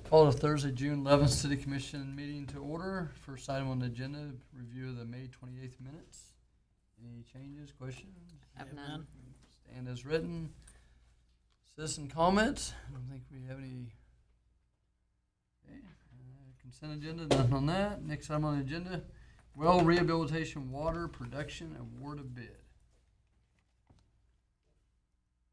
Call the Thursday, June 11th City Commission meeting to order. First item on the agenda, review of the May 28th minutes. Any changes, questions? Have none. Stand as written. Citizen comments. I don't think we have any. Okay. Consent agenda, nothing on that. Next item on the agenda, well rehabilitation water production award of bid.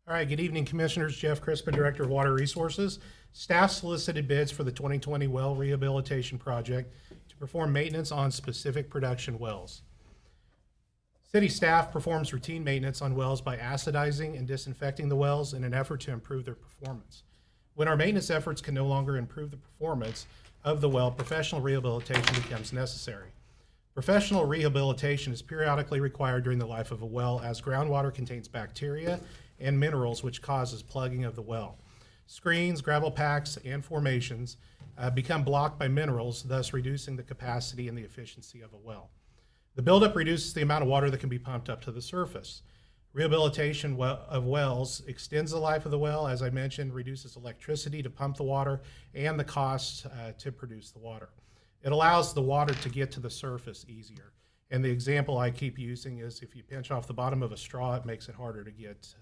All right, good evening, Commissioners. Jeff Crispin, Director of Water Resources. Staff solicited bids for the 2020 well rehabilitation project to perform maintenance on specific production wells. City staff performs routine maintenance on wells by acidizing and disinfecting the wells in an effort to improve their performance. When our maintenance efforts can no longer improve the performance of the well, professional rehabilitation becomes necessary. Professional rehabilitation is periodically required during the life of a well, as groundwater contains bacteria and minerals which causes plugging of the well. Screens, gravel packs, and formations become blocked by minerals, thus reducing the capacity and the efficiency of a well. The buildup reduces the amount of water that can be pumped up to the surface. Rehabilitation of wells extends the life of the well, as I mentioned, reduces electricity to pump the water and the cost to produce the water. It allows the water to get to the surface easier. And the example I keep using is if you pinch off the bottom of a straw, it makes it harder to get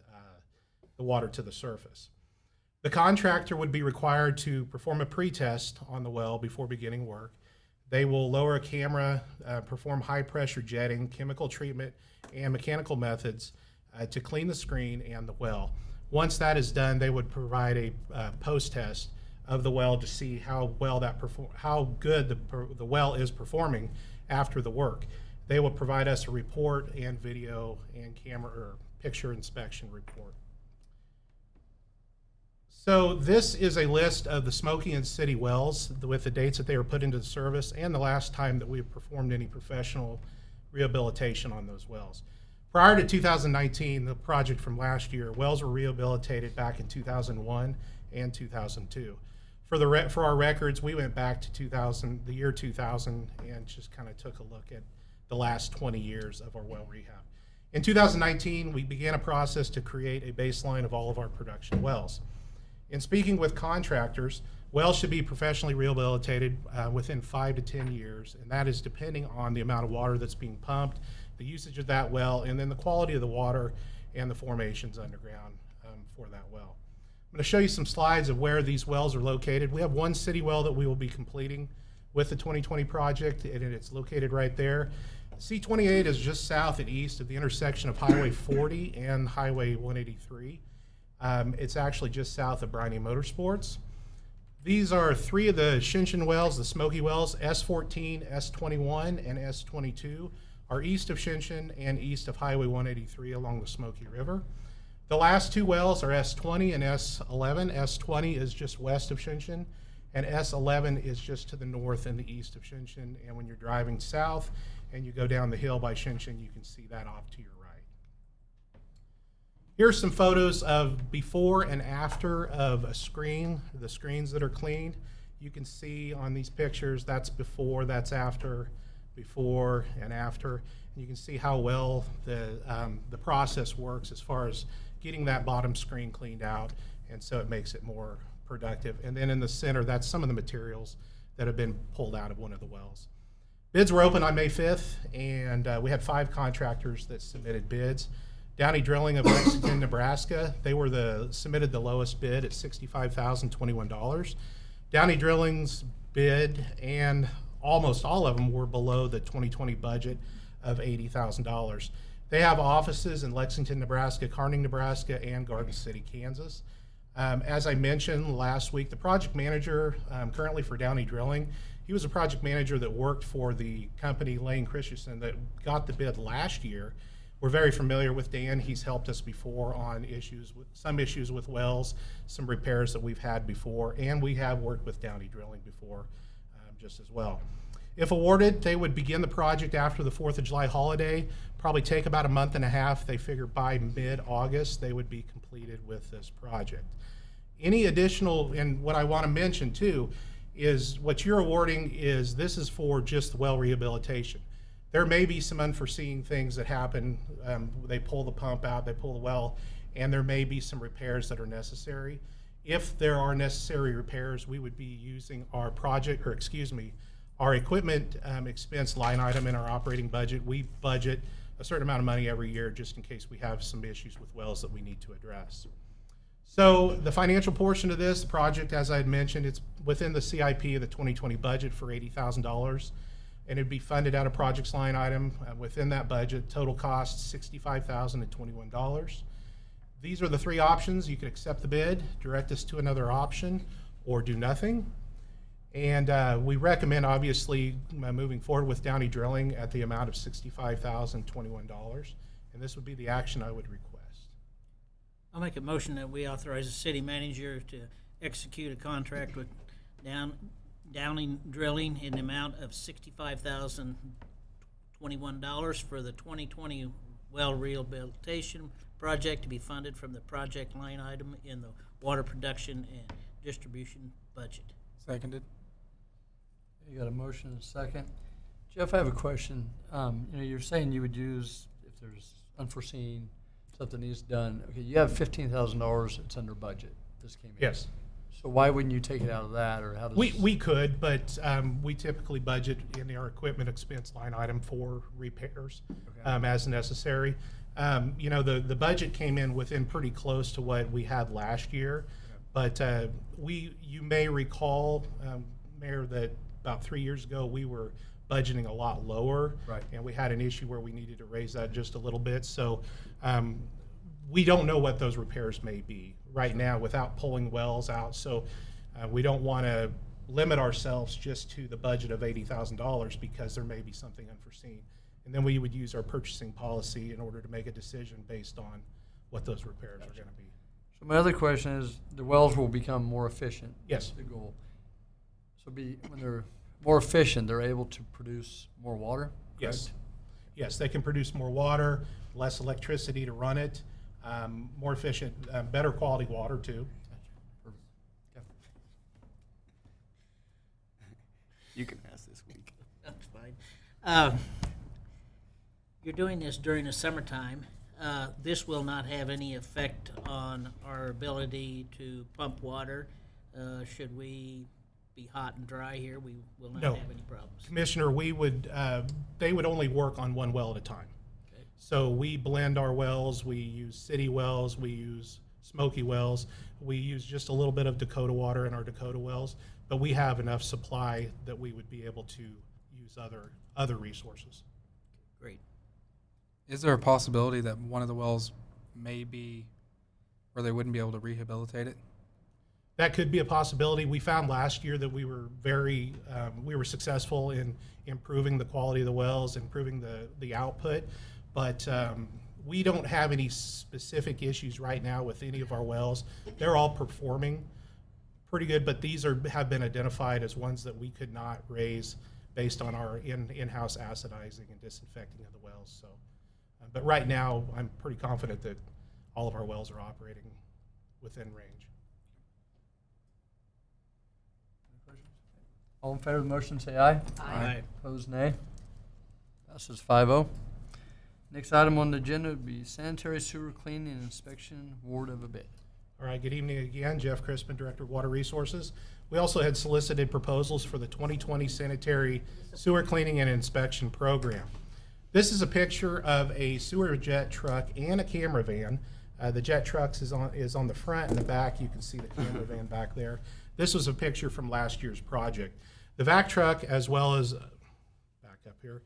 the water to the surface. The contractor would be required to perform a pre-test on the well before beginning work. They will lower a camera, perform high-pressure jetting, chemical treatment, and mechanical methods to clean the screen and the well. Once that is done, they would provide a post-test of the well to see how good the well is performing after the work. They will provide us a report and video and camera or picture inspection report. So this is a list of the Smoky and City wells with the dates that they were put into service and the last time that we have performed any professional rehabilitation on those wells. Prior to 2019, the project from last year, wells were rehabilitated back in 2001 and 2002. For our records, we went back to the year 2000, and just kind of took a look at the last 20 years of our well rehab. In 2019, we began a process to create a baseline of all of our production wells. In speaking with contractors, wells should be professionally rehabilitated within 5 to 10 years, and that is depending on the amount of water that's being pumped, the usage of that well, and then the quality of the water and the formations underground for that well. I'm going to show you some slides of where these wells are located. We have one city well that we will be completing with the 2020 project, and it's located right there. C28 is just south and east of the intersection of Highway 40 and Highway 183. It's actually just south of Briney Motorsports. These are three of the Shinshin wells, the Smoky wells. S14, S21, and S22 are east of Shinshin and east of Highway 183 along the Smoky River. The last two wells are S20 and S11. S20 is just west of Shinshin, and S11 is just to the north and the east of Shinshin. And when you're driving south and you go down the hill by Shinshin, you can see that off to your right. Here's some photos of before and after of a screen, the screens that are cleaned. You can see on these pictures, that's before, that's after, before and after. And you can see how well the process works as far as getting that bottom screen cleaned out, and so it makes it more productive. And then in the center, that's some of the materials that have been pulled out of one of the wells. Bids were open on May 5th, and we had 5 contractors that submitted bids. Downey Drilling of Lexington, Nebraska, they submitted the lowest bid at $65,021. Downey Drilling's bid, and almost all of them were below the 2020 budget of $80,000. They have offices in Lexington, Nebraska, Kearney, Nebraska, and Garden City, Kansas. As I mentioned last week, the project manager currently for Downey Drilling, he was a project manager that worked for the company Lane Christensen that got the bid last year. We're very familiar with Dan. He's helped us before on some issues with wells, some repairs that we've had before, and we have worked with Downey Drilling before just as well. If awarded, they would begin the project after the 4th of July holiday, probably take about a month and a half. They figure by mid-August they would be completed with this project. Any additional, and what I want to mention too, is what you're awarding this is for just the well rehabilitation. There may be some unforeseen things that happen. They pull the pump out, they pull the well, and there may be some repairs that are necessary. If there are necessary repairs, we would be using our our equipment expense line item in our operating budget. We budget a certain amount of money every year just in case we have some issues with wells that we need to address. So the financial portion of this project, as I had mentioned, it's within the CIP of the 2020 budget for $80,000, and it'd be funded out of projects line item within that budget. Total cost $65,021. These are the three options. You can accept the bid, direct us to another option, or do nothing. And we recommend, obviously, moving forward with Downey Drilling at the amount of $65,021. And this would be the action I would request. I'll make a motion that we authorize the city manager to execute a contract with Downing Drilling in the amount of $65,021 for the 2020 well rehabilitation project to be funded from the project line item in the water production and distribution budget. Seconded. You got a motion and a second. Jeff, I have a question. You're saying you would use, if there's unforeseen, something needs done. Okay, you have $15,000, it's under budget. This came in. Yes. So why wouldn't you take it out of that, or how does? We could, but we typically budget in our equipment expense line item for repairs as necessary. The budget came in within pretty close to what we had last year, but you may recall, Mayor, that about 3 years ago we were budgeting a lot lower, right, and we had an issue where we needed to raise that just a little bit. So we don't know what those repairs may be right now without pulling wells out. So we don't want to limit ourselves just to the budget of $80,000 because there may be something unforeseen. And then we would use our purchasing policy in order to make a decision based on what those repairs are going to be. So my other question is, the wells will become more efficient. Yes. The goal. So when they're more efficient, they're able to produce more water? Yes. Correct? Yes, they can produce more water, less electricity to run it, more efficient, better quality water too. Perfect. Okay. You can ask this week. That's fine. You're doing this during the summertime. This will not have any effect on our ability to pump water. Should we be hot and dry here, we will not No. have any problems. Commissioner, they would only work on one well at a time. Okay. So we blend our wells, we use city wells, we use Smoky wells, we use just a little bit of Dakota water in our Dakota wells, but we have enough supply that we would be able to use other resources. Great. Is there a possibility that one of the wells may be where they wouldn't be able to rehabilitate it? That could be a possibility. We found last year that we were we were successful in improving the quality of the wells, improving the output, but we don't have any specific issues right now with any of our wells. They're all performing pretty good, but these have been identified as ones that we could not raise based on our in-house acidizing and disinfecting of the wells. So, but right now, I'm pretty confident that all of our wells are operating within range. All in favor of the motion, say aye. Aye. Opposed, nay. Passes 5-0. Next item on the agenda would be sanitary sewer cleaning and inspection, award of a bid. All right, good evening again. Jeff Crispin, Director of Water Resources. We also had solicited proposals for the 2020 sanitary sewer cleaning and inspection program. This is a picture of a sewer jet truck and a camera van. The jet truck is on the front and the back. You can see the camera van back there. This was a picture from last year's project. The vac truck, as well as back up here,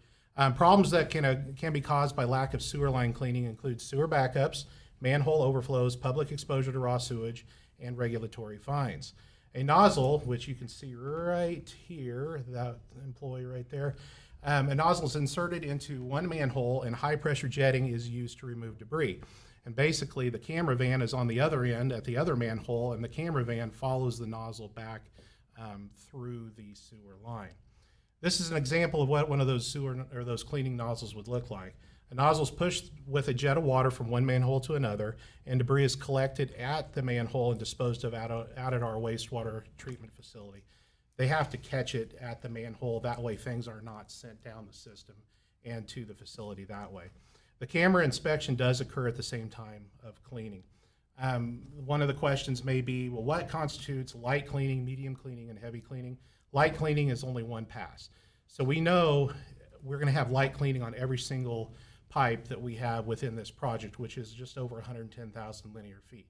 problems that can be caused by lack of sewer line cleaning include sewer backups, manhole overflows, public exposure to raw sewage, and regulatory fines. A nozzle, which you can see right here, that employee right there, a nozzle is inserted into one manhole and high pressure jetting is used to remove debris. And basically the camera van is on the other end at the other manhole, and the camera van follows the nozzle back through the sewer line. This is an example of what one of those sewer or those cleaning nozzles would look like. A nozzle is pushed with a jet of water from one manhole to another, and debris is collected at the manhole and disposed of out at our wastewater treatment facility. They have to catch it at the manhole. That way things are not sent down the system and to the facility that way. The camera inspection does occur at the same time of cleaning. One of the questions may be, well, what constitutes light cleaning, medium cleaning, and heavy cleaning? Light cleaning is only one pass. So we know we're going to have light cleaning on every single pipe that we have within this project, which is just over 110,000 linear feet.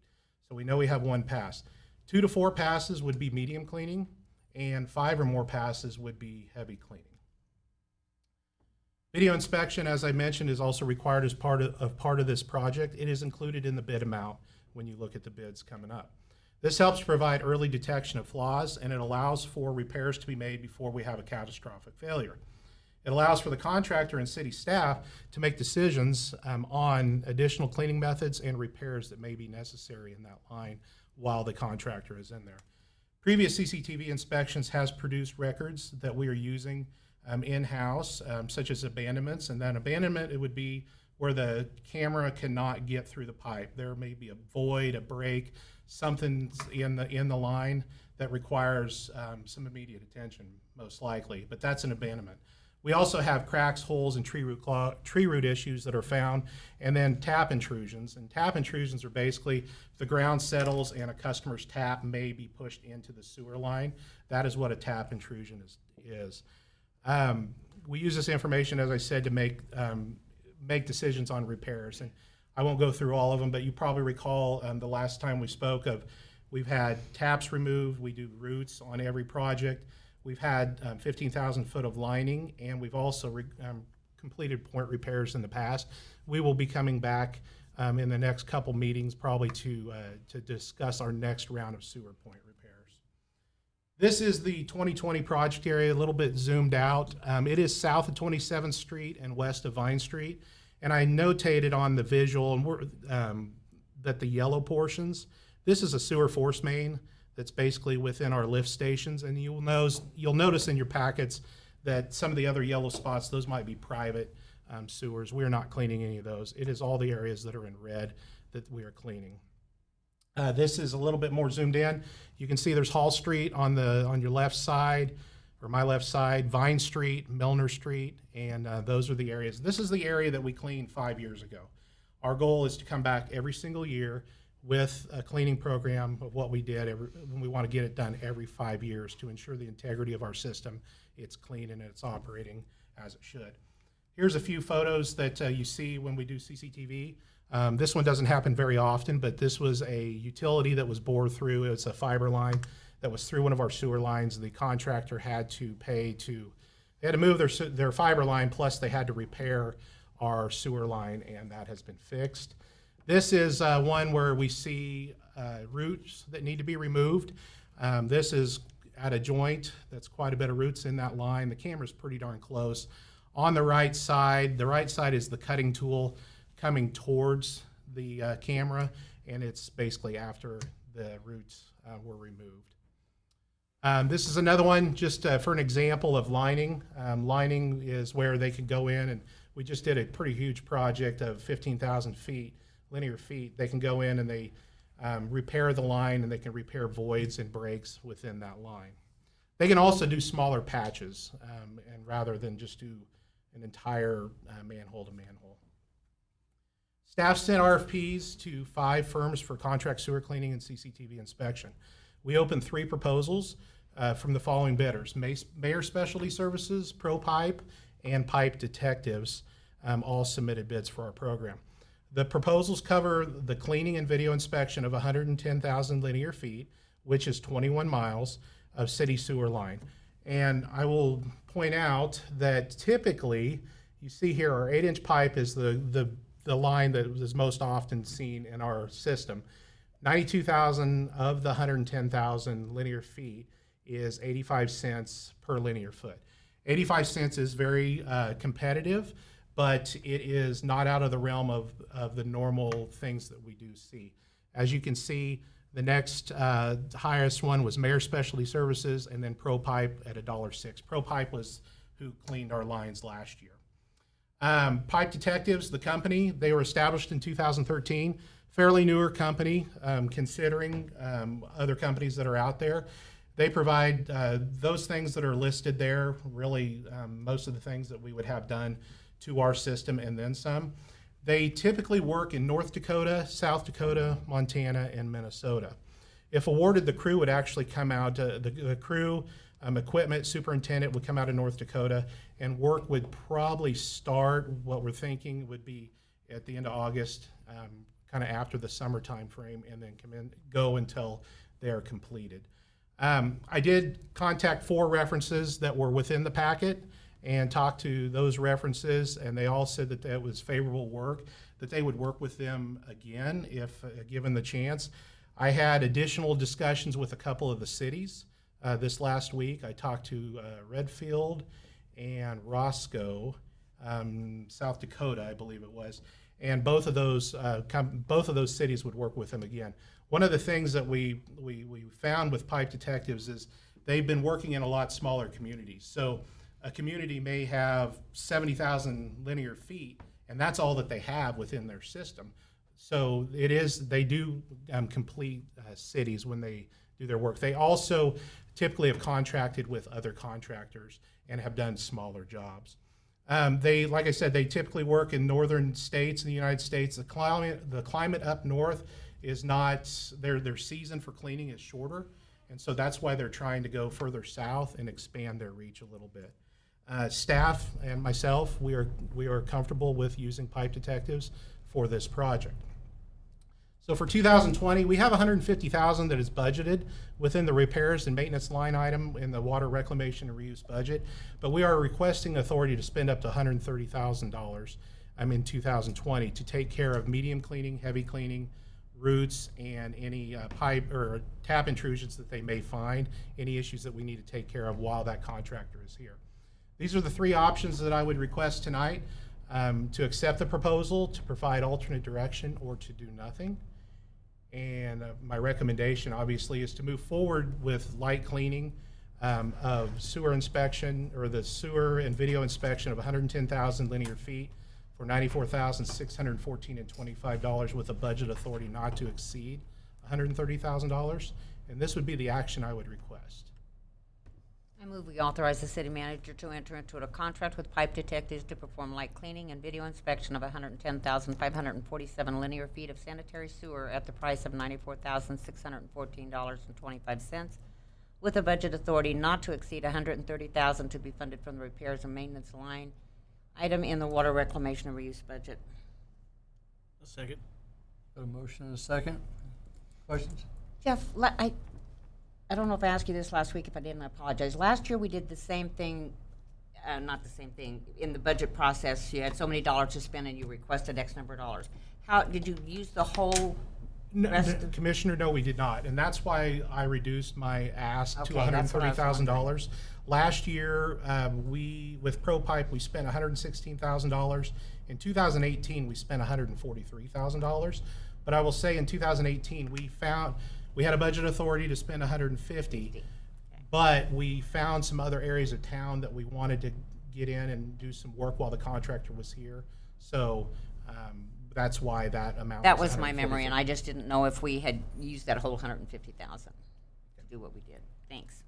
So we know we have one pass. 2 to 4 passes would be medium cleaning, and 5 or more passes would be heavy cleaning. Video inspection, as I mentioned, is also required as part of this project. It is included in the bid amount when you look at the bids coming up. This helps provide early detection of flaws, and it allows for repairs to be made before we have a catastrophic failure. It allows for the contractor and city staff to make decisions on additional cleaning methods and repairs that may be necessary in that line while the contractor is in there. Previous CCTV inspections has produced records that we are using in-house, such as abandonments. And then abandonment, it would be where the camera cannot get through the pipe. There may be a void, a break, something in the line that requires some immediate attention, most likely, but that's an abandonment. We also have cracks, holes, and tree root issues that are found, and then tap intrusions. And tap intrusions are basically the ground settles and a customer's tap may be pushed into the sewer line. That is what a tap intrusion is. We use this information, as I said, to make decisions on repairs. And I won't go through all of them, but you probably recall the last time we spoke of, we've had taps removed, we do roots on every project. We've had 15,000 foot of lining, and we've also completed point repairs in the past. We will be coming back in the next couple meetings probably to discuss our next round of sewer point repairs. This is the 2020 project area, a little bit zoomed out. It is south of 27th Street and west of Vine Street. And I notated on the visual that the yellow portions, this is a sewer force main that's basically within our lift stations. And you'll notice in your packets that some of the other yellow spots, those might be private sewers. We're not cleaning any of those. It is all the areas that are in red that we are cleaning. This is a little bit more zoomed in. You can see there's Hall Street on your left side, or my left side, Vine Street, Milner Street, and those are the areas. This is the area that we cleaned 5 years ago. Our goal is to come back every single year with a cleaning program of what we did. We want to get it done every 5 years to ensure the integrity of our system. It's clean and it's operating as it should. Here's a few photos that you see when we do CCTV. This one doesn't happen very often, but this was a utility that was bored through. It's a fiber line that was through one of our sewer lines. The contractor had to they had to move their fiber line, plus they had to repair our sewer line, and that has been fixed. This is one where we see roots that need to be removed. This is at a joint. That's quite a bit of roots in that line. The camera's pretty darn close. On the right side is the cutting tool coming towards the camera, and it's basically after the roots were removed. This is another one just for an example of lining. Lining is where they could go in, and we just did a pretty huge project of 15,000 linear feet. They can go in and they repair the line, and they can repair voids and breaks within that line. They can also do smaller patches, and rather than just do an entire manhole to manhole. Staff sent RFPs to 5 firms for contract sewer cleaning and CCTV inspection. We opened 3 proposals from the following bidders: Mayor Specialty Services, Pro Pipe, and Pipe Detectives all submitted bids for our program. The proposals cover the cleaning and video inspection of 110,000 linear feet, which is 21 miles of city sewer line. And I will point out that typically, you see here our 8-inch pipe is the line that is most often seen in our system. 92,000 of the 110,000 linear feet is 85 cents per linear foot. 85 cents is very competitive, but it is not out of the realm of the normal things that we do see. As you can see, the next highest one was Mayor Specialty Services, and then Pro Pipe at $1.06. Pro Pipe was who cleaned our lines last year. Pipe Detectives, the company, they were established in 2013. Fairly newer company, considering other companies that are out there. They provide those things that are listed there, really most of the things that we would have done to our system and then some. They typically work in North Dakota, South Dakota, Montana, and Minnesota. If awarded, the crew would actually come out, the crew, equipment superintendent would come out of North Dakota, and work would probably start, what we're thinking would be at the end of August, kind of after the summer time frame, and then go until they're completed. I did contact 4 references that were within the packet and talked to those references, and they all said that that was favorable work, that they would work with them again if given the chance. I had additional discussions with a couple of the cities this last week. I talked to Redfield and Roscoe, South Dakota, I believe it was, and both of those cities would work with them again. One of the things that we found with Pipe Detectives is they've been working in a lot smaller communities. So a community may have 70,000 linear feet, and that's all that they have within their system. So they do complete cities when they do their work. They also typically have contracted with other contractors and have done smaller jobs. Like I said, they typically work in northern states in the United States. The climate up north is not, their season for cleaning is shorter, and so that's why they're trying to go further south and expand their reach a little bit. Staff and myself, we are comfortable with using Pipe Detectives for this project. So for 2020, we have $150,000 that is budgeted within the repairs and maintenance line item in the water reclamation and reuse budget, but we are requesting authority to spend up to $130,000 in 2020 to take care of medium cleaning, heavy cleaning, roots, and any pipe or tap intrusions that they may find, any issues that we need to take care of while that contractor is here. These are the 3 options that I would request tonight: to accept the proposal, to provide alternate direction, or to do nothing. And my recommendation, obviously, is to move forward with light cleaning of sewer inspection, or the sewer and video inspection of 110,000 linear feet for $94,614.25 with a budget authority not to exceed $130,000. And this would be the action I would request. I move we authorize the city manager to enter into a contract with Pipe Detectives to perform light cleaning and video inspection of 110,547 linear feet of sanitary sewer at the price of $94,614.25, with a budget authority not to exceed $130,000 to be funded from the repairs and maintenance line item in the water reclamation and reuse budget. A second. Got a motion and a second. Questions? Jeff, I don't know if I asked you this last week. If I didn't, I apologize. Last year we did the same thing, not the same thing. In the budget process, you had so many dollars to spend and you requested X number of dollars. How did you use the whole Commissioner, no, we did not. And that's why I reduced my ask to Okay, that's what I was $130,000. Last year, with ProPipe, we spent $116,000. In 2018, we spent $143,000. But I will say in 2018, we had a budget authority to spend $150,000, but we found some other areas of town that we wanted to get in and do some work while the contractor was here. So that's why that amount. That was my memory, and I just didn't know if we had used that whole $150,000 to do what we did. Thanks.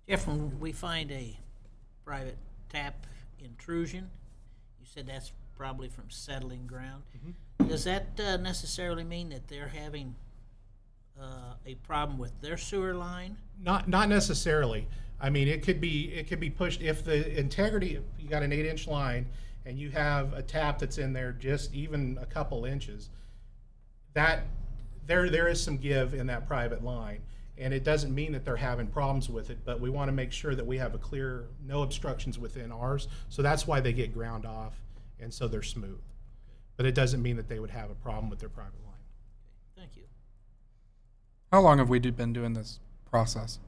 Jeff, when we find a private tap intrusion, you said that's probably from settling ground. Mm-hmm. Does that necessarily mean that they're having a problem with their sewer line? Not necessarily. I mean, it could be pushed if the integrity. You got an 8-inch line, and you have a tap that's in there just even a couple inches. That there is some give in that private line, and it doesn't mean that they're having problems with it. But we want to make sure that we have a clear, no obstructions within ours. So that's why they get ground off, and so they're smooth. But it doesn't mean that they would have a problem with their private line. Thank you. How long have we been doing this process?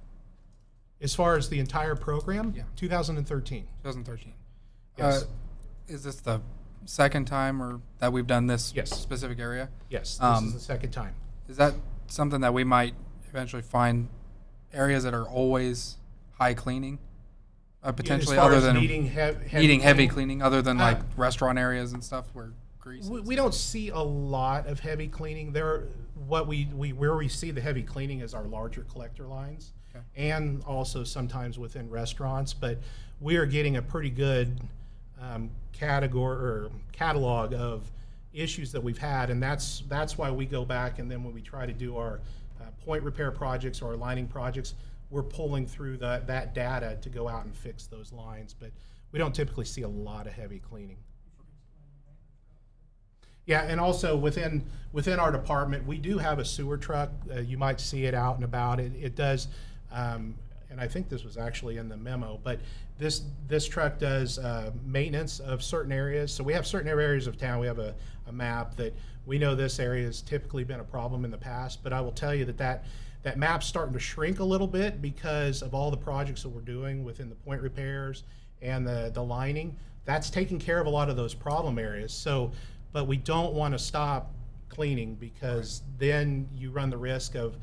As far as the entire program, Yeah. 2013. 2013. Yes. Is this the second time or that we've done this Yes. specific area? Yes, this is the second time. Is that something that we might eventually find areas that are always high cleaning? Potentially, as far other as than needing heavy cleaning, other than like Uh, restaurant areas and stuff where grease. We don't see a lot of heavy cleaning there. Where we see the heavy cleaning is our larger collector lines, Okay. and also sometimes within restaurants. But we are getting a pretty good catalog of issues that we've had, and that's why we go back, and then when we try to do our point repair projects or our lining projects, we're pulling through that data to go out and fix those lines, but we don't typically see a lot of heavy cleaning. Yeah, and also within our department, we do have a sewer truck. You might see it out and about. It does, and I think this was actually in the memo, but this truck does maintenance of certain areas. So we have certain areas of town. We have a map that we know this area has typically been a problem in the past, but I will tell you that map's starting to shrink a little bit because of all the projects that we're doing within the point repairs and the lining. That's taking care of a lot of those problem areas. So, but we don't want to stop cleaning because then you run the risk of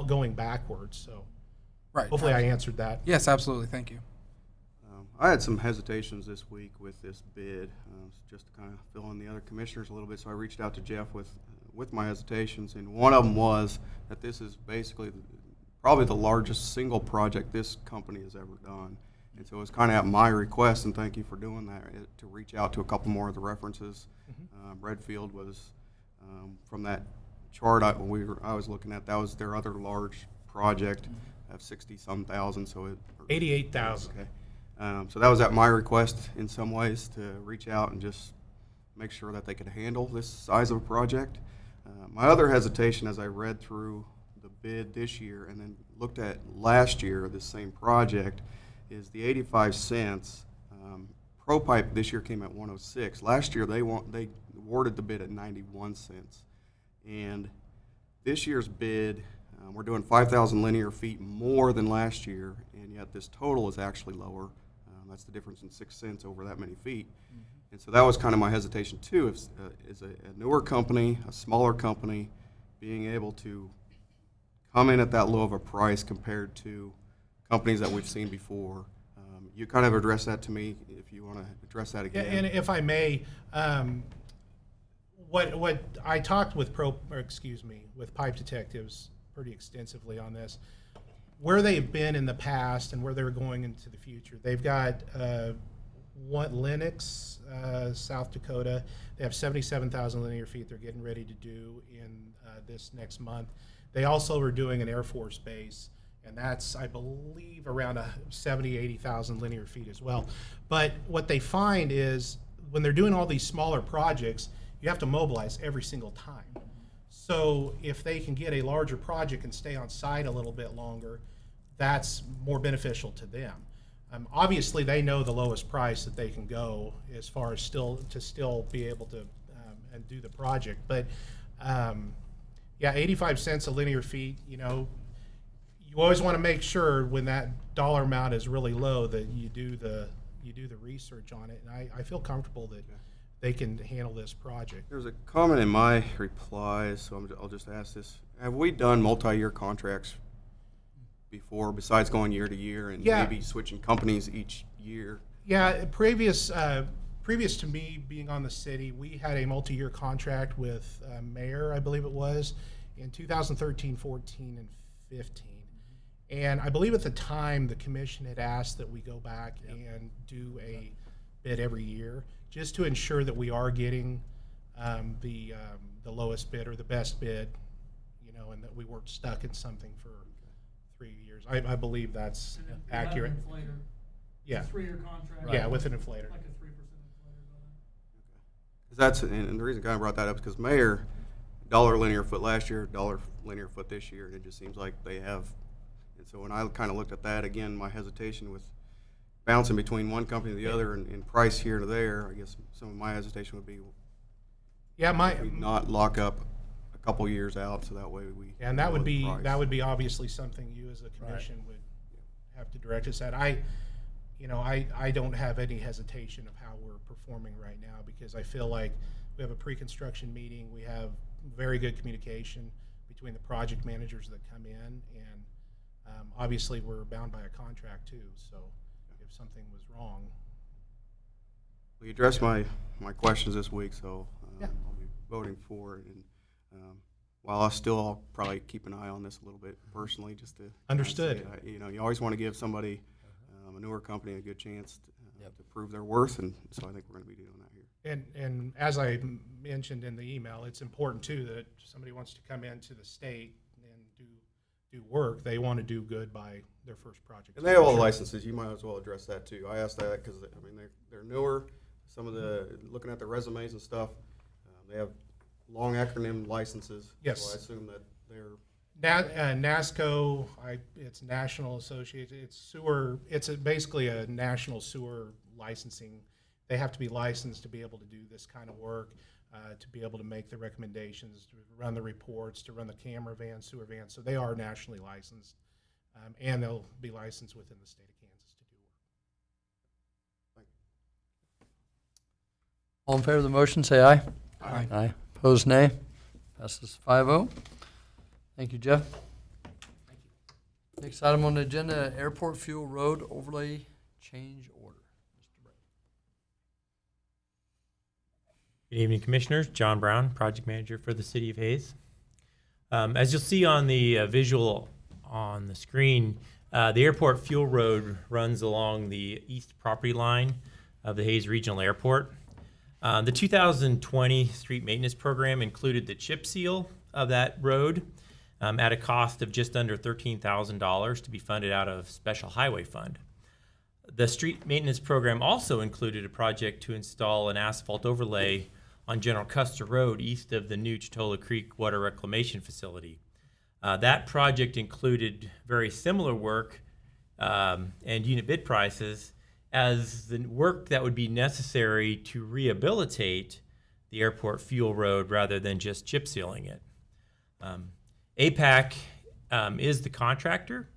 going backwards. So Right. hopefully I answered that. Yes, absolutely. Thank you. I had some hesitations this week with this bid, just to kind of fill in the other commissioners a little bit. So I reached out to Jeff with my hesitations, and one of them was that this is basically probably the largest single project this company has ever done. And so it was kind of at my request, and thank you for doing that, to reach out to a couple more of the references. Redfield was, from that chart I was looking at, that was their other large project of 60-some thousand. So it 88,000. Okay. So that was at my request in some ways, to reach out and just make sure that they could handle this size of a project. My other hesitation, as I read through the bid this year and then looked at last year, this same project, is the 85 cents. ProPipe this year came at 106. Last year they awarded the bid at 91 cents. And this year's bid, we're doing 5,000 linear feet more than last year, and yet this total is actually lower. That's the difference in 6 cents over that many feet. And so that was kind of my hesitation too. Is a newer company, a smaller company, being able to come in at that low of a price compared to companies that we've seen before. You kind of addressed that to me, if you want to address that again. And if I may, what I talked with with Pipe Detectives pretty extensively on this, where they've been in the past and where they're going into the future. They've got Lennox, South Dakota. They have 77,000 linear feet they're getting ready to do in this next month. They also are doing an Air Force base, and that's, I believe, around 80,000 linear feet as well. But what they find is when they're doing all these smaller projects, you have to mobilize every single time. So if they can get a larger project and stay on site a little bit longer, that's more beneficial to them. Obviously, they know the lowest price that they can go as far as still be able to and do the project. But yeah, 85 cents a linear feet. You know, you always want to make sure when that dollar amount is really low that you do the research on it. And I feel comfortable that they can handle this project. There's a comment in my replies, so I'll just ask this. Have we done multi-year contracts before, besides going year to year and maybe switching companies each year? Yeah, previous to me being on the city, we had a multi-year contract with Mayor, I believe it was, in 2013, 14, and 15. And I believe at the time the commission had asked that we go back and do a bid every year, just to ensure that we are getting the lowest bid or the best bid, you know, and that we weren't stuck in something for 3 years. I believe that's accurate. Yeah. 3-year contract. Yeah, with an inflator. Like a 3% inflator on it. That's, and the reason I kind of brought that up is because Mayor, $1 linear foot last year, $1 linear foot this year, and it just seems like they have. And so when I kind of looked at that, again, my hesitation with bouncing between one company and the other and price here to there, I guess some of my hesitation would be we not lock up a couple years out, so that way we. And that would be obviously something you as a commission would have to direct us at. I don't have any hesitation of how we're performing right now, because I feel like we have a pre-construction meeting, we have very good communication between the project managers that come in, and obviously we're bound by a contract too, so if something was wrong. Well, you addressed my questions this week, so Yeah. I'll be voting for it. And while I'll probably keep an eye on this a little bit personally, just to Understood. you always want to give somebody, a newer company, a good chance Yep. to prove their worth, and so I think we're going to be doing that here. And as I mentioned in the email, it's important too that if somebody wants to come into the state and do work, they want to do good by their first project. And they have all the licenses. You might as well address that too. I asked that because I mean they're newer. Some of the looking at their resumes and stuff, they have long acronym licenses. Yes. So I assume that they're NASCO, it's National Association, it's sewer, basically a national sewer licensing. They have to be licensed to be able to do this kind of work, to be able to make the recommendations, to run the reports, to run the camera vans, sewer vans. So they are nationally licensed, and they'll be licensed within the state of Kansas to do work. All in favor of the motion, say aye. Aye. Aye. Opposed, nay. Passes 5-0. Thank you, Jeff. Next item on the agenda, Airport Fuel Road Overlay Change Order. Mr. Brown. Good evening, Commissioners. John Brown, Project Manager for the City of Hayes. As you'll see on the visual on the screen, the Airport Fuel Road runs along the east property line of the Hayes Regional Airport. The 2020 street maintenance program included the chip seal of that road at a cost of just under $13,000 to be funded out of Special Highway Fund. The street maintenance program also included a project to install an asphalt overlay on General Custer Road east of the new Chitola Creek Water Reclamation Facility. That project included very similar work and unit bid prices as the work that would be necessary to rehabilitate the airport fuel road rather than just chip sealing it. APAC is the contractor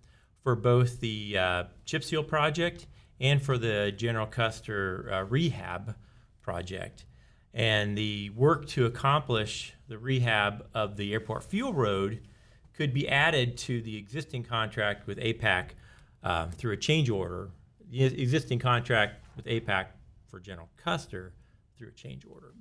for both the chip seal project and for the General Custer rehab project. And the work to accomplish the rehab of the airport fuel road could be added to the existing contract with APAC through a change order. The existing contract with APAC for General Custer through a change order.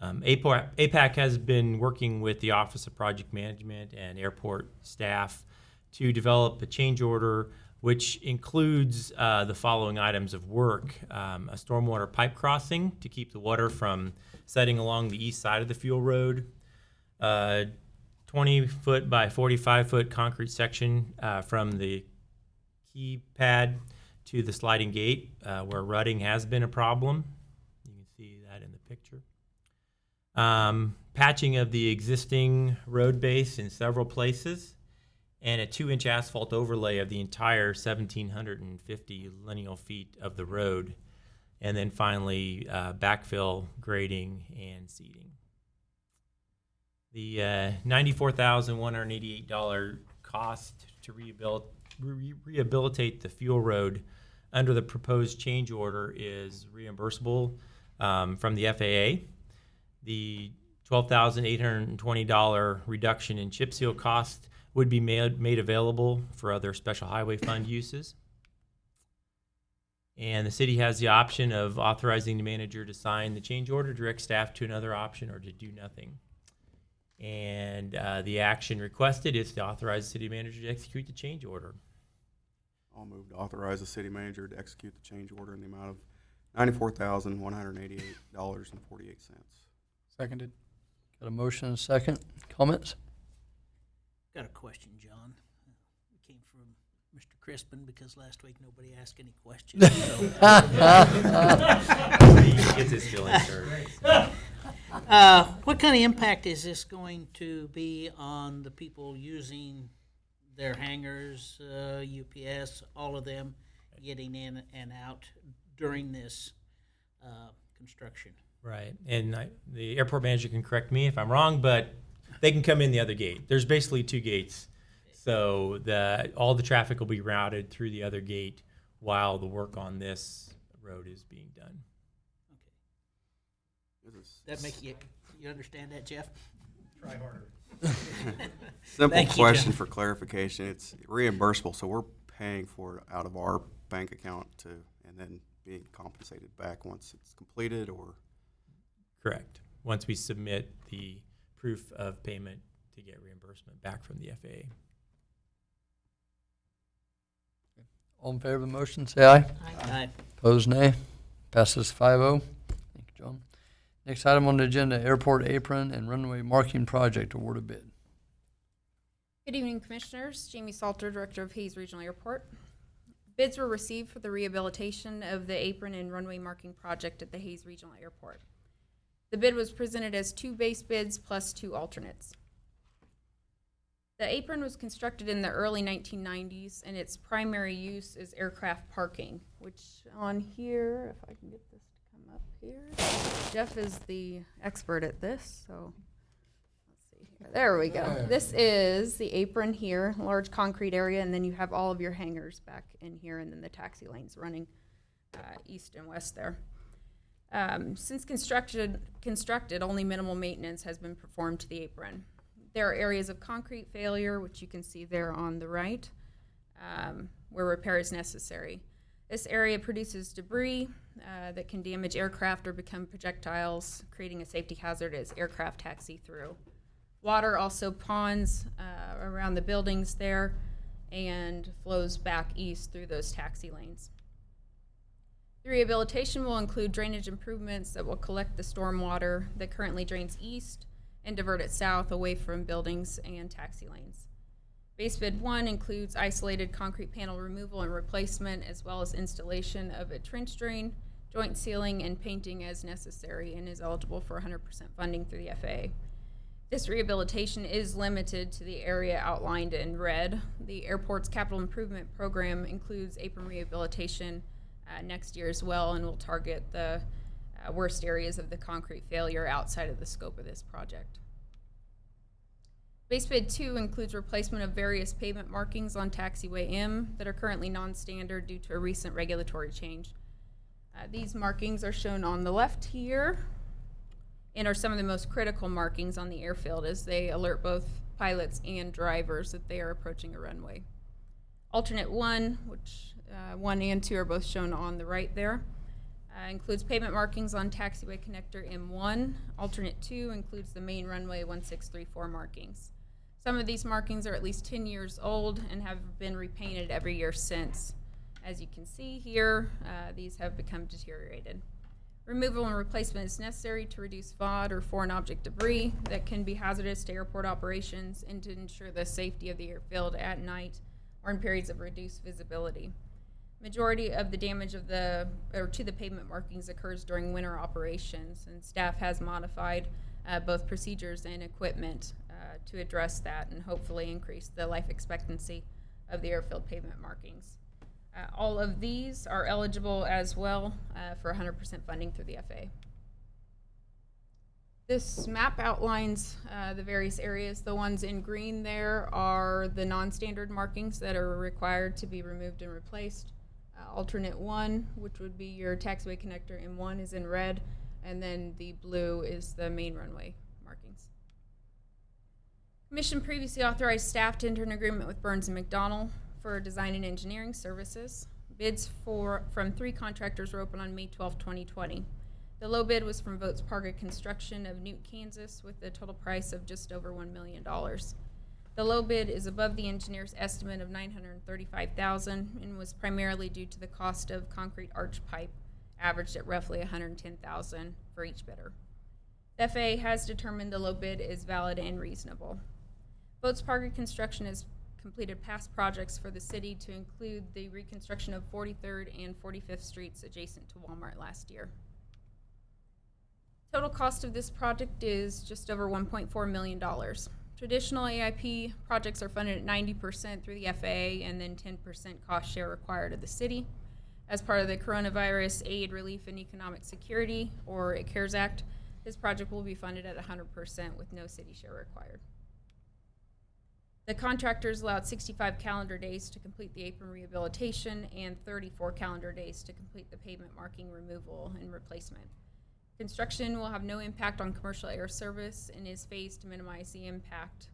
APAC has been working with the Office of Project Management and airport staff to develop a change order which includes the following items of work. A stormwater pipe crossing to keep the water from setting along the east side of the fuel road, 20-foot by 45-foot concrete section from the key pad to the sliding gate where rutting has been a problem. You can see that in the picture. Patching of the existing road base in several places, and a 2-inch asphalt overlay of the entire 1,750 lineal feet of the road. And then finally, backfill, grading, and seeding. The $94,188 cost to rehabilitate the fuel road under the proposed change order is reimbursable from the FAA. The $12,820 reduction in chip seal cost would be made available for other special highway fund uses. And the city has the option of authorizing the manager to sign the change order, direct staff to another option, or to do nothing. And the action requested is to authorize the city manager to execute the change order. I'll move to authorize the city manager to execute the change order in the amount of $94,188.48. Seconded. Got a motion and a second. Comments? Got a question, John. It came from Mr. Crispin because last week nobody asked any questions. He gets his feelings hurt. What kind of impact is this going to be on the people using their hangars, UPS, all of them getting in and out during this construction? Right, and the airport manager can correct me if I'm wrong, but they can come in the other gate. There's basically 2 gates, so all the traffic will be routed through the other gate while the work on this road is being done. That make you understand that, Jeff? Try harder. Simple Thank you, question John. for clarification. It's reimbursable, so we're paying for it out of our bank account and then being compensated back once it's completed, or? Correct. Once we submit the proof of payment to get reimbursement back from the FAA. All in favor of the motion, say aye. Aye. Opposed, nay. Passes 5-0. Thank you, John. Next item on the agenda, airport apron and runway marking project, award a bid. Good evening, Commissioners. Jamie Salter, Director of Hayes Regional Airport. Bids were received for the rehabilitation of the apron and runway marking project at the Hayes Regional Airport. The bid was presented as 2 base bids plus 2 alternates. The apron was constructed in the early 1990s, and its primary use is aircraft parking, which on here, if I can get this to come up here, Jeff is the expert at this, so let's see here. There we go. This is the apron here, large concrete area, and then you have all of your hangars back in here, and then the taxi lanes running east and west there. Since constructed, only minimal maintenance has been performed to the apron. There are areas of concrete failure, which you can see there on the right, where repair is necessary. This area produces debris that can damage aircraft or become projectiles, creating a safety hazard as aircraft taxi through. Water also ponds around the buildings there and flows back east through those taxi lanes. The rehabilitation will include drainage improvements that will collect the storm water that currently drains east and divert it south away from buildings and taxi lanes. Base bid 1 includes isolated concrete panel removal and replacement, as well as installation of a trench drain, joint sealing, and painting as necessary, and is eligible for 100% funding through the FAA. This rehabilitation is limited to the area outlined in red. The airport's capital improvement program includes apron rehabilitation next year as well, and will target the worst areas of the concrete failure outside of the scope of this project. Base bid 2 includes replacement of various pavement markings on taxiway M that are currently non-standard due to a recent regulatory change. These markings are shown on the left here and are some of the most critical markings on the airfield, as they alert both pilots and drivers that they are approaching a runway. Alternate 1, which 1 and 2 are both shown on the right there, includes pavement markings on taxiway connector M1. Alternate 2 includes the main runway 1634 markings. Some of these markings are at least 10 years old and have been repainted every year since. As you can see here, these have become deteriorated. Removal and replacement is necessary to reduce FOD or foreign object debris that can be hazardous to airport operations and to ensure the safety of the airfield at night or in periods of reduced visibility. Majority of the damage to the pavement markings occurs during winter operations, and staff has modified both procedures and equipment to address that and hopefully increase the life expectancy of the airfield pavement markings. All of these are eligible as well for 100% funding through the FAA. This map outlines the various areas. The ones in green there are the non-standard markings that are required to be removed and replaced. Alternate 1, which would be your taxiway connector M1, is in red, and then the blue is the main runway markings. Commission previously authorized staff to enter an agreement with Burns & McDonnell for design and engineering services. Bids from 3 contractors were open on May 12, 2020. The low bid was from Votes Parga Construction of Newt, Kansas, with a total price of just over $1 million. The low bid is above the engineer's estimate of $935,000 and was primarily due to the cost of concrete arch pipe, averaged at roughly $110,000 for each bidder. The FAA has determined the low bid is valid and reasonable. Votes Parga Construction has completed past projects for the city to include the reconstruction of 43rd and 45th Streets adjacent to Walmart last year. Total cost of this project is just over $1.4 million. Traditional AIP projects are funded at 90% through the FAA and then 10% cost share required of the city. As part of the Coronavirus Aid, Relief, and Economic Security, or CARES Act, this project will be funded at 100% with no city share required. The contractors allowed 65 calendar days to complete the apron rehabilitation and 34 calendar days to complete the pavement marking removal and replacement. Construction will have no impact on commercial air service and is phased to minimize the impact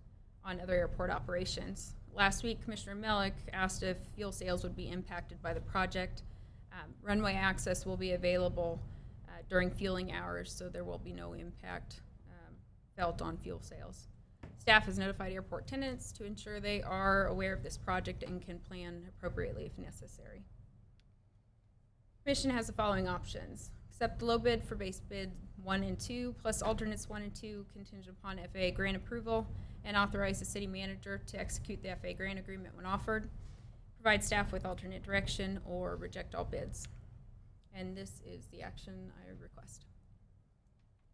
on other airport operations. Last week, Commissioner Mellick asked if fuel sales would be impacted by the project. Runway access will be available during fueling hours, so there will be no impact felt on fuel sales. Staff has notified airport tenants to ensure they are aware of this project and can plan appropriately if necessary. Commission has the following options. Accept the low bid for base bid 1 and 2, plus alternates 1 and 2 contingent upon FAA grant approval, and authorize the city manager to execute the FAA grant agreement when offered. Provide staff with alternate direction or reject all bids. And this is the action I request.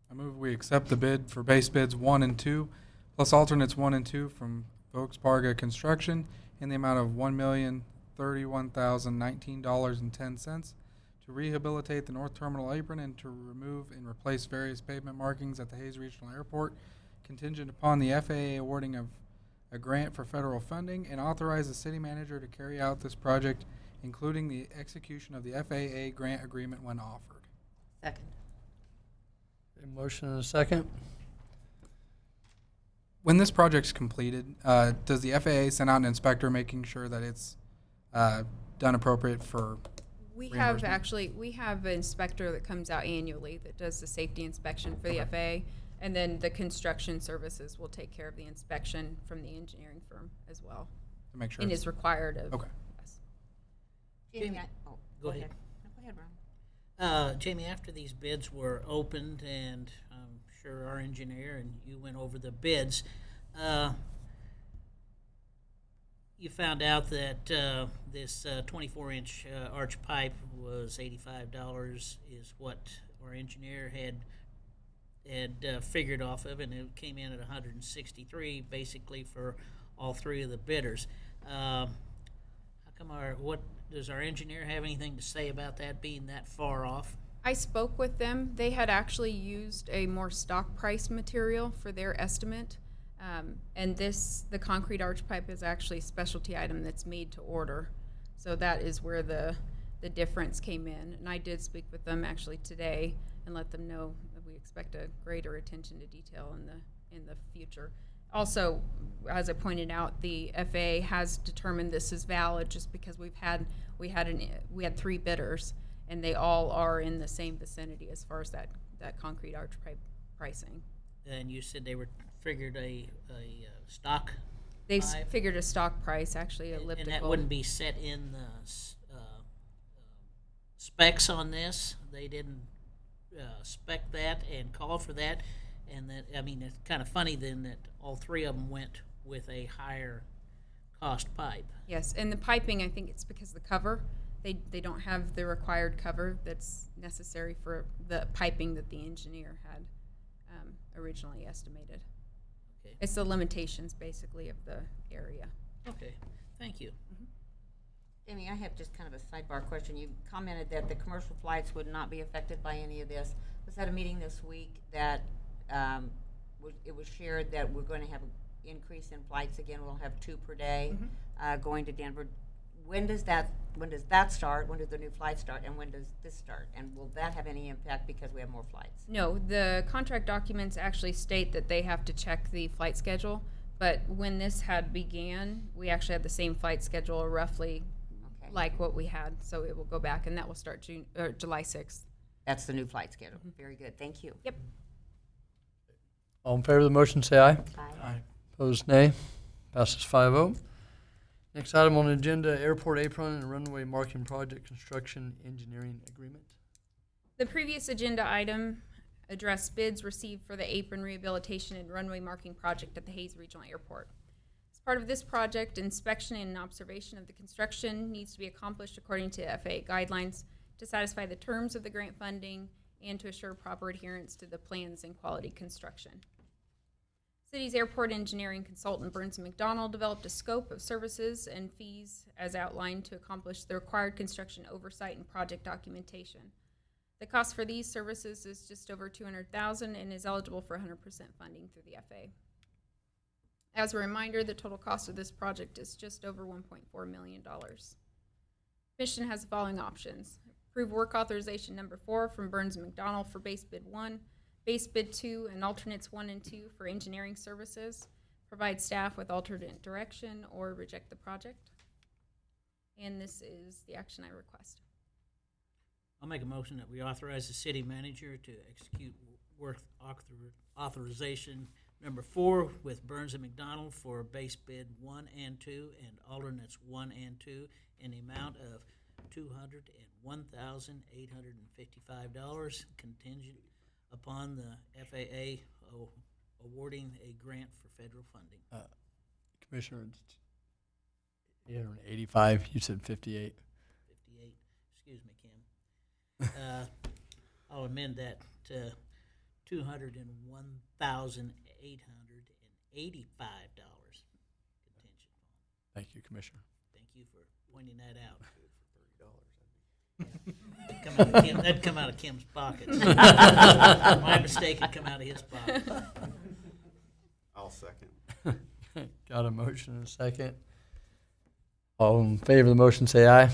I move we accept the bid for base bids 1 and 2, plus alternates 1 and 2 from Volkswagen Construction in the amount of $1,031,019.10 to rehabilitate the North Terminal Apron and to remove and replace various pavement markings at the Hayes Regional Airport, contingent upon the FAA awarding of a grant for federal funding, and authorize the city manager to carry out this project, including the execution of the FAA grant agreement when offered. Second. A motion and a second. When this project's completed, does the FAA send out an inspector making sure that it's done appropriate for We have reimbursement? we have an inspector that comes out annually that does the safety inspection for the FAA, and then the construction services will take care of the inspection from the engineering firm as well. to make sure? And it's- is required of. Okay. Yes. Jamie, Go ahead. No, go ahead, Ron. Jamie, after these bids were opened, and I'm sure our engineer and you went over the bids, you found out that this 24-inch arch pipe was $85 is what our engineer had figured off of, and it came in at $163 basically for all three of the bidders. How come does our engineer have anything to say about that being that far off? I spoke with them. They had actually used a more stock price material for their estimate. And the concrete arch pipe is actually a specialty item that's made to order. So that is where the difference came in. And I did speak with them actually today and let them know that we expect a greater attention to detail in the future. Also, as I pointed out, the FAA has determined this is valid just because we had 3 bidders, and they all are in the same vicinity as far as that concrete arch pipe pricing. And you said they were figured a stock They pipe? figured a stock price, actually elliptical. And that wouldn't be set in the specs on this? They didn't spec that and call for that? And that, I mean, it's kind of funny then that all 3 of them went with a higher cost pipe. Yes, and the piping, I think it's because the cover, they don't have the required cover that's necessary for the piping that the engineer had originally estimated. Okay. It's the limitations, basically, of the area. Okay, thank you. Jamie, I have just kind of a sidebar question. You commented that the commercial flights would not be affected by any of this. Was at a meeting this week that it was shared that we're going to have an increase in flights again. We'll have 2 per day going to Denver. When does that start? When do the new flights start? And when does this start? And will that have any impact because we have more flights? No, the contract documents actually state that they have to check the flight schedule, but when this had began, we actually had the same flight schedule roughly like what we had, so it will go back, and that will start July 6th. That's the new flight schedule. Very good. Thank you. Yep. All in favor of the motion, say aye. Aye. Opposed, nay. Passes 5-0. Next item on the agenda, airport apron and runway marking project construction engineering agreement. The previous agenda item addressed bids received for the apron rehabilitation and runway marking project at the Hayes Regional Airport. As part of this project, inspection and observation of the construction needs to be accomplished according to FAA guidelines to satisfy the terms of the grant funding and to assure proper adherence to the plans and quality construction. City's airport engineering consultant Burns & McDonnell developed a scope of services and fees as outlined to accomplish the required construction oversight and project documentation. The cost for these services is just over $200,000 and is eligible for 100% funding through the FAA. As a reminder, the total cost of this project is just over $1.4 million. Commission has the following options. Approve work authorization number 4 from Burns & McDonnell for base bid 1, base bid 2, and alternates 1 and 2 for engineering services. Provide staff with alternate direction or reject the project. And this is the action I request. I'll make a motion that we authorize the city manager to execute work authorization Number 4 with Burns and McDonald for base bid 1 and 2 and alternates 1 and 2 in the amount of $201,855 contingent upon the FAA awarding a grant for federal funding. Commissioner, it's 885, you said 58. 58, excuse me, Kim. I'll amend that to $201,885 contingent. Thank you, Commissioner. Thank you for pointing that out. That'd come out of Kim's pockets. My mistake would come out of his pocket. I'll second. Got a motion and a second. All in favor of the motion, say aye.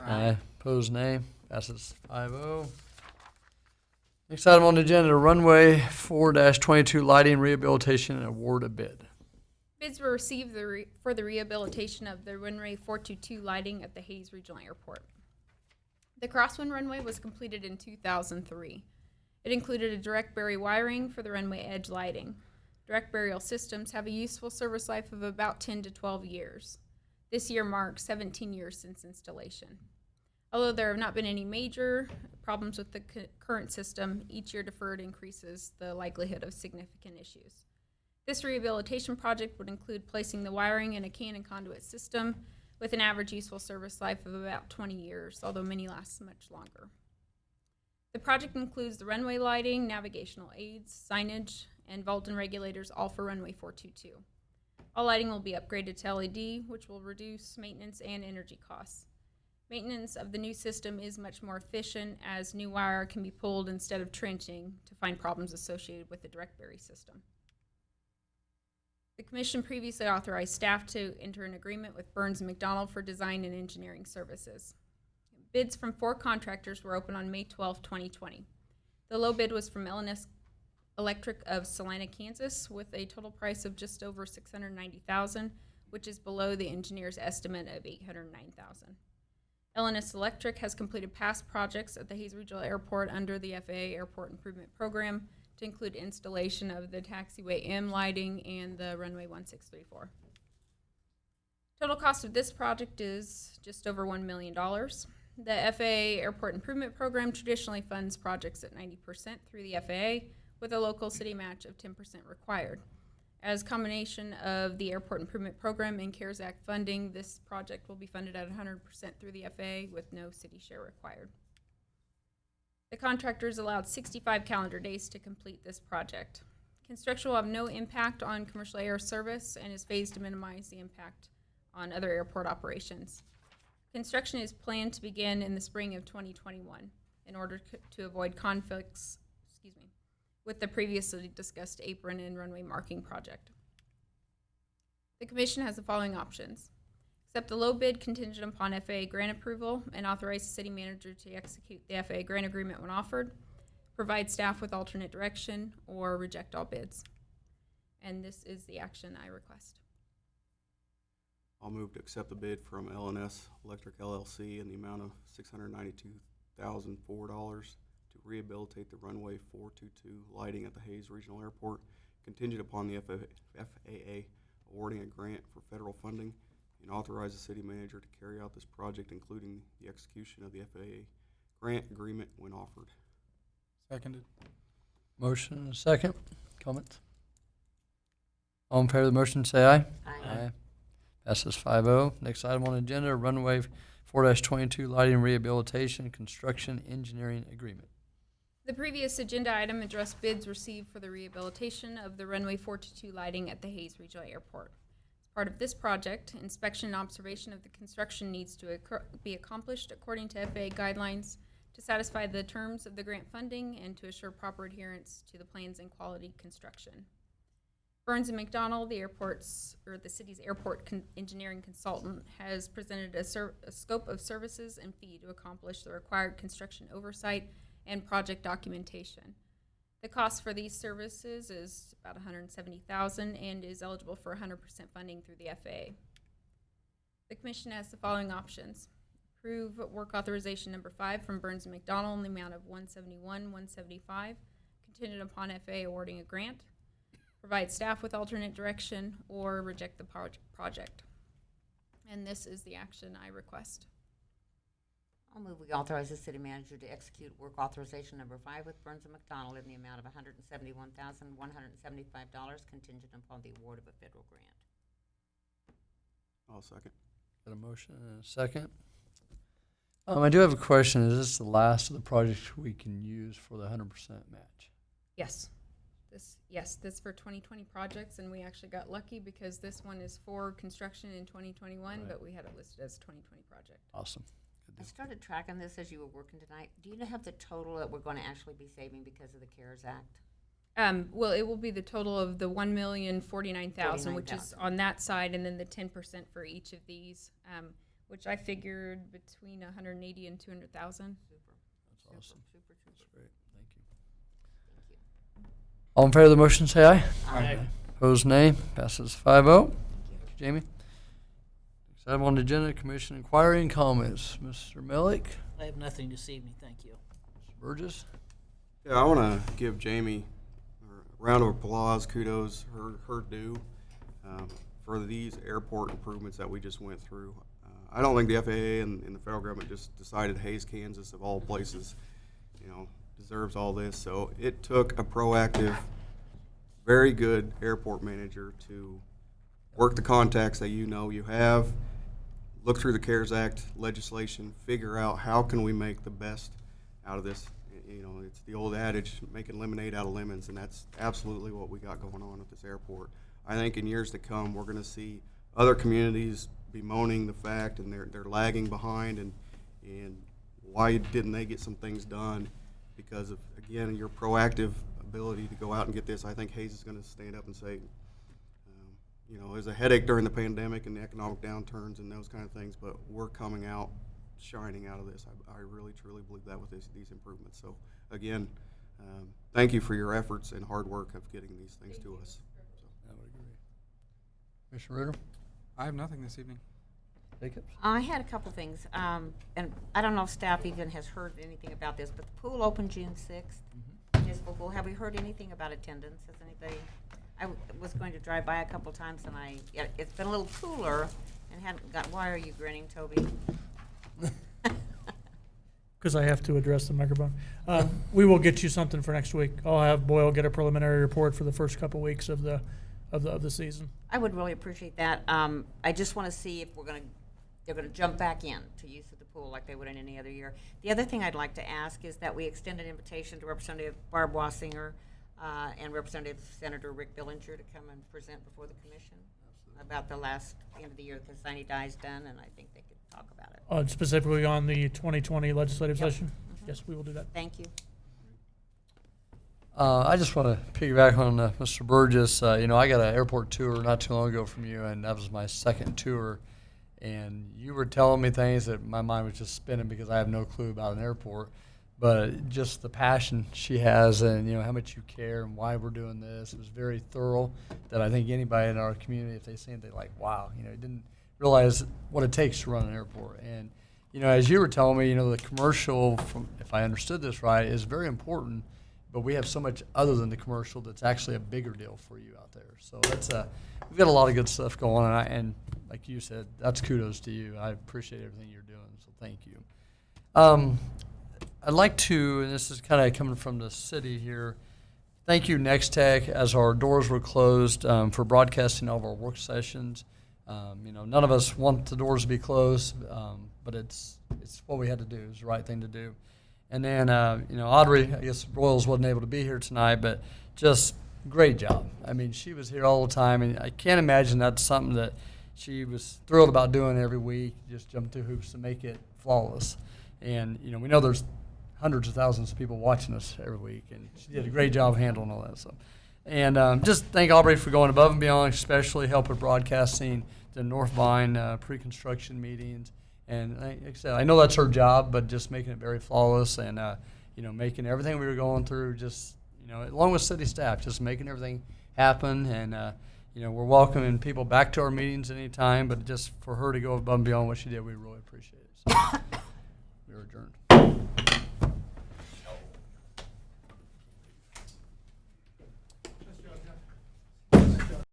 Aye. Opposed, nay. Passes 5-0. Next item on the agenda, runway 4-22 lighting rehabilitation and award a bid. Bids were received for the rehabilitation of the runway 422 lighting at the Hayes Regional Airport. The crosswind runway was completed in 2003. It included a direct bury wiring for the runway edge lighting. Direct burial systems have a useful service life of about 10 to 12 years. This year marks 17 years since installation. Although there have not been any major problems with the current system, each year deferred increases the likelihood of significant issues. This rehabilitation project would include placing the wiring in a can and conduit system with an average useful service life of about 20 years, although many last much longer. The project includes the runway lighting, navigational aids, signage, and vault and regulators, all for runway 422. All lighting will be upgraded to LED, which will reduce maintenance and energy costs. Maintenance of the new system is much more efficient as new wire can be pulled instead of trenching to find problems associated with the direct bury system. The Commission previously authorized staff to enter an agreement with Burns & McDonald for design and engineering services. Bids from 4 contractors were open on May 12, 2020. The low bid was from L&S Electric of Salina, Kansas, with a total price of just over $690,000, which is below the engineer's estimate of $809,000. L&S Electric has completed past projects at the Hayes Regional Airport under the FAA Airport Improvement Program to include installation of the taxiway M lighting and the runway 1634. Total cost of this project is just over $1 million. The FAA Airport Improvement Program traditionally funds projects at 90% through the FAA, with a local city match of 10% required. As combination of the Airport Improvement Program and CARES Act funding, this project will be funded at 100% through the FAA with no city share required. The contractors allowed 65 calendar days to complete this project. Construction will have no impact on commercial air service and is phased to minimize the impact on other airport operations. Construction is planned to begin in the spring of 2021 in order to avoid conflicts with the previously discussed apron and runway marking project. The Commission has the following options. Accept the low bid contingent upon FAA grant approval and authorize the city manager to execute the FAA grant agreement when offered, provide staff with alternate direction, or reject all bids. And this is the action I request. I'll move to accept the bid from L&S Electric LLC in the amount of $692,004 to rehabilitate the runway 422 lighting at the Hayes Regional Airport, contingent upon the FAA awarding a grant for federal funding, and authorize the city manager to carry out this project, including the execution of the FAA grant agreement when offered. Seconded. Motion and a second. Comments? All in favor of the motion, say aye. Aye. Passes 5-0. Next item on the agenda, runway 4-22 lighting rehabilitation construction engineering agreement. The previous agenda item addressed bids received for the rehabilitation of the runway 422 lighting at the Hayes Regional Airport. As part of this project, inspection and observation of the construction needs to be accomplished according to FAA guidelines to satisfy the terms of the grant funding and to assure proper adherence to the plans and quality construction. Burns & McDonald, the city's airport engineering consultant, has presented a scope of services and fee to accomplish the required construction oversight and project documentation. The cost for these services is about $170,000 and is eligible for 100% funding through the FAA. The Commission has the following options. Approve work authorization number 5 from Burns & McDonald in the amount of $171,175, contingent upon FAA awarding a grant. provide staff with alternate direction, or reject the project. And this is the action I request. I'll move we authorize the city manager to execute work authorization number 5 with Burns and McDonnell in the amount of $171,175 contingent upon the award of a federal grant. I'll second. Got a motion and a second. I do have a question. Is this the last of the projects we can use for the 100% match? Yes. This for 2020 projects, and we actually got lucky because this one is for construction in 2021, Right. but we had it listed as 2020 project. Awesome. I started tracking this as you were working tonight. Do you have the total that we're going to actually be saving because of the CARES Act? Well, it will be the total of the 1,049,000, which is 49,000. on that side, and then the 10% for each of these, which I figured between 180 and 200,000. Super. That's awesome. Super, super. That's great. Thank you. Thank you. All in favor of the motion, say aye. Aye. Opposed, nay. Passes 5-0. Thank you, Jamie. Next item on the agenda, commission inquiry and comments. Mr. Melick, I have nothing this evening, thank you. Mr. Burgess. Yeah, I want to give Jamie a round of applause, kudos, her due for these airport improvements that we just went through. I don't think the FAA and the federal government just decided Hays, Kansas, of all places, deserves all this. So it took a proactive, very good airport manager to work the contacts that you have, look through the CARES Act legislation, figure out how can we make the best out of this. It's the old adage, making lemonade out of lemons, and that's absolutely what we got going on at this airport. I think in years to come, we're going to see other communities bemoaning the fact, and they're lagging behind, and why didn't they get some things done? Because of, again, your proactive ability to go out and get this. I think Hayes is going to stand up and say, there's a headache during the pandemic and the economic downturns and those kind of things, but we're coming out shining out of this. I really, truly believe that with these improvements. So, again, thank you for your efforts and hard work of getting these things to us. I would agree. Commissioner Ritter. I have nothing this evening. Jacobs. I had a couple things, and I don't know if staff even has heard anything about this, but the pool opened June 6th. Municipal pool. Have we heard anything about attendance? Has anybody? I was going to drive by a couple times, and it's been a little cooler, and haven't got. Why are you grinning, Toby? Because I have to address the microphone. We will get you something for next week. I'll have Boyle get a preliminary report for the first couple weeks of the season. I would really appreciate that. I just want to see if they're gonna jump back in to use of the pool like they would in any other year. The other thing I'd like to ask is that we extend an invitation to Representative Barb Wassinger and Representative Senator Rick Billinger to come and present before the commission about the last end of the year because Sine Die's done, and I think they could talk about it. Specifically on the 2020 legislative Yep. session? Yes, we will do that. Thank you. I just want to piggyback on Mr. Burgess. I got an airport tour not too long ago from you, and that was my second tour. And you were telling me things that my mind was just spinning because I have no clue about an airport. But just the passion she has and, how much you care and why we're doing this. It was very thorough that I think anybody in our community, if they see it, they're like, wow, didn't realize what it takes to run an airport. And, as you were telling me, the commercial, if I understood this right, is very important. But we have so much other than the commercial that's actually a bigger deal for you out there. So we've got a lot of good stuff going on, and like you said, that's kudos to you. I appreciate everything you're doing, so thank you. I'd like to, and this is kind of coming from the city here, thank you Nex-Tech as our doors were closed for broadcasting all of our work sessions. None of us want the doors to be closed, but it's what we had to do. It was the right thing to do. And then, Audrey, I guess Royals wasn't able to be here tonight, but just great job. I mean, she was here all the time, and I can't imagine that's something that she was thrilled about doing every week, just jumping through hoops to make it flawless. And, we know there's hundreds of thousands of people watching us every week, and she did a great job handling all that stuff. And just thank Aubrey for going above and beyond, especially helping broadcasting the North Vine pre-construction meetings. And like I said, I know that's her job, but just making it very flawless and, making everything we were going through just, along with city staff, just making everything happen. And, we're welcoming people back to our meetings anytime, but just for her to go above and beyond what she did, we really appreciate it. So we are adjourned.